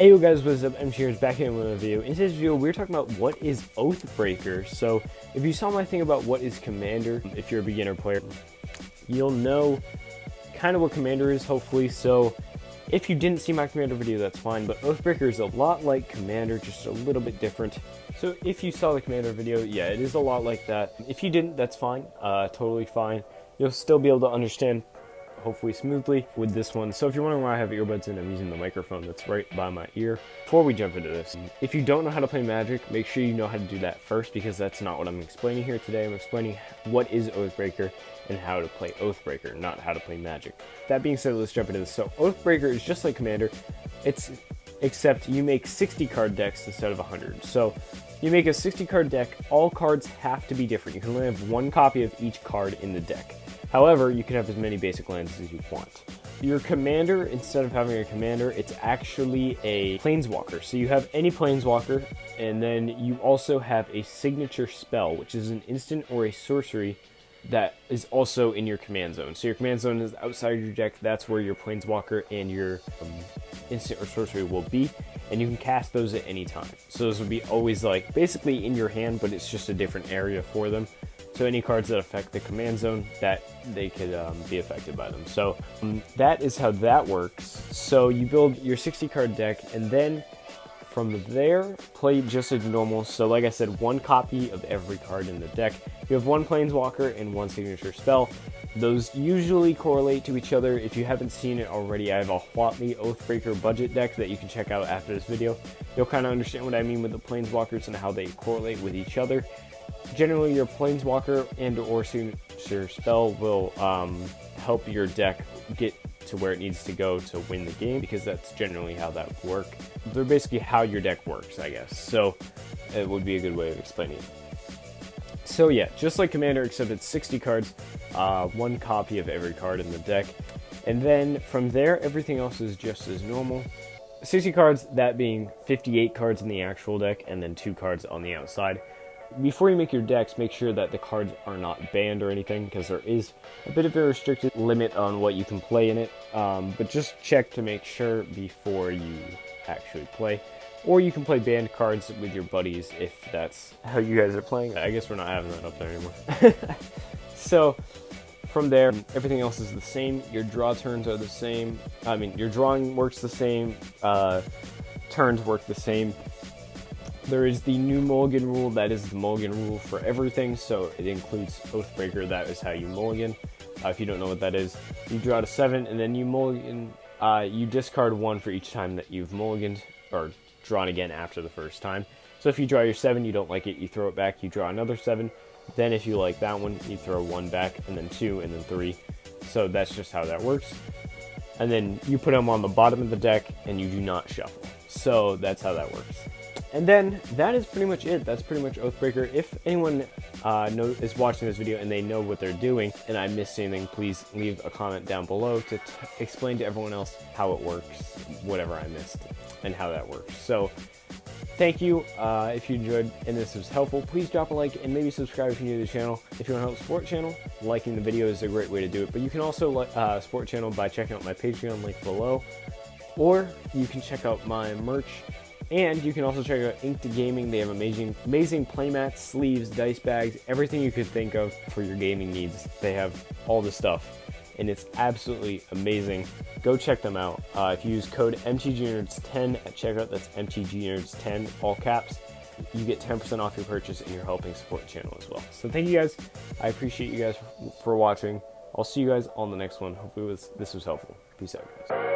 Hey yo guys, what's up? MTG is back in with a video. In today's video, we're talking about what is Oathbreaker. So, if you saw my thing about what is Commander, if you're a beginner player, you'll know kind of what Commander is, hopefully. So, if you didn't see my Commander video, that's fine. But Oathbreaker is a lot like Commander, just a little bit different. So, if you saw the Commander video, yeah, it is a lot like that. If you didn't, that's fine. Totally fine. You'll still be able to understand hopefully smoothly with this one. So if you're wondering why I have earbuds in, I'm using the microphone that's right by my ear. Before we jump into this, if you don't know how to play Magic, make sure you know how to do that first, because that's not what I'm explaining here today. I'm explaining what is Oathbreaker and how to play Oathbreaker, not how to play Magic. That being said, let's jump into this. So Oathbreaker is just like Commander, except you make 60 card decks instead of 100. So you make a 60 card deck, all cards have to be different. You can only have one copy of each card in the deck. However, you can have as many basic lands as you want. Your commander, instead of having a commander, it's actually a planeswalker. So you have any planeswalker, and then you also have a signature spell, which is an instant or a sorcery that is also in your command zone. So your command zone is outside your deck. That's where your planeswalker and your instant or sorcery will be, and you can cast those at any time. So those will be always like basically in your hand, but it's just a different area for them. So any cards that affect the command zone, that they could be affected by them. So that is how that works. So you build your 60 card deck, and then from there, play just as normal. So like I said, one copy of every card in the deck. You have one planeswalker and one signature spell. Those usually correlate to each other. If you haven't seen it already, I have a Huatli Oathbreaker budget deck that you can check out after this video. You'll kind of understand what I mean with the planeswalkers and how they correlate with each other. Generally, your planeswalker and or signature spell will help your deck get to where it needs to go to win the game, because that's generally how that works. They're basically how your deck works, I guess. So it would be a good way of explaining it. So yeah, just like Commander, except it's 60 cards, one copy of every card in the deck. And then from there, everything else is just as normal. 60 cards, that being 58 cards in the actual deck, and then 2 cards on the outside. Before you make your decks, make sure that the cards are not banned or anything, because there is a bit of a restricted limit on what you can play in it. But just check to make sure before you actually play. Or you can play banned cards with your buddies if that's how you guys are playing. I guess we're not having that up there anymore. So from there, everything else is the same. Your draw turns are the same. I mean, your drawing works the same. Turns work the same. There is the new mulligan rule. That is the mulligan rule for everything, so it includes Oathbreaker. That is how you mulligan. If you don't know what that is, you draw to 7, and then you mulligan. You discard 1 for each time that you've mulliganed, or drawn again after the first time. So if you draw your 7, you don't like it, you throw it back, you draw another 7. Then if you like that one, you throw 1 back, and then 2, and then 3. So that's just how that works. And then you put them on the bottom of the deck, and you do not shuffle. So that's how that works. And then that is pretty much it. That's pretty much Oathbreaker. If anyone is watching this video and they know what they're doing and I missed anything, please leave a comment down below to explain to everyone else how it works, whatever I missed, and how that works. So thank you. If you enjoyed and this was helpful, please drop a like and maybe subscribe if you're new to the channel. If you want to help support the channel, liking the video is a great way to do it. But you can also support the channel by checking out my Patreon link below, or you can check out my merch. And you can also check out Ink to Gaming. They have amazing playmats, sleeves, dice bags, everything you could think of for your gaming needs. They have all the stuff, and it's absolutely amazing. Go check them out. If you use code MTGnerds10 at checkout, that's MTGnerds10, all caps, you get 10% off your purchase, and you're helping support the channel as well. So thank you guys. I appreciate you guys for watching. I'll see you guys on the next one. Hopefully this was helpful. Peace out, guys.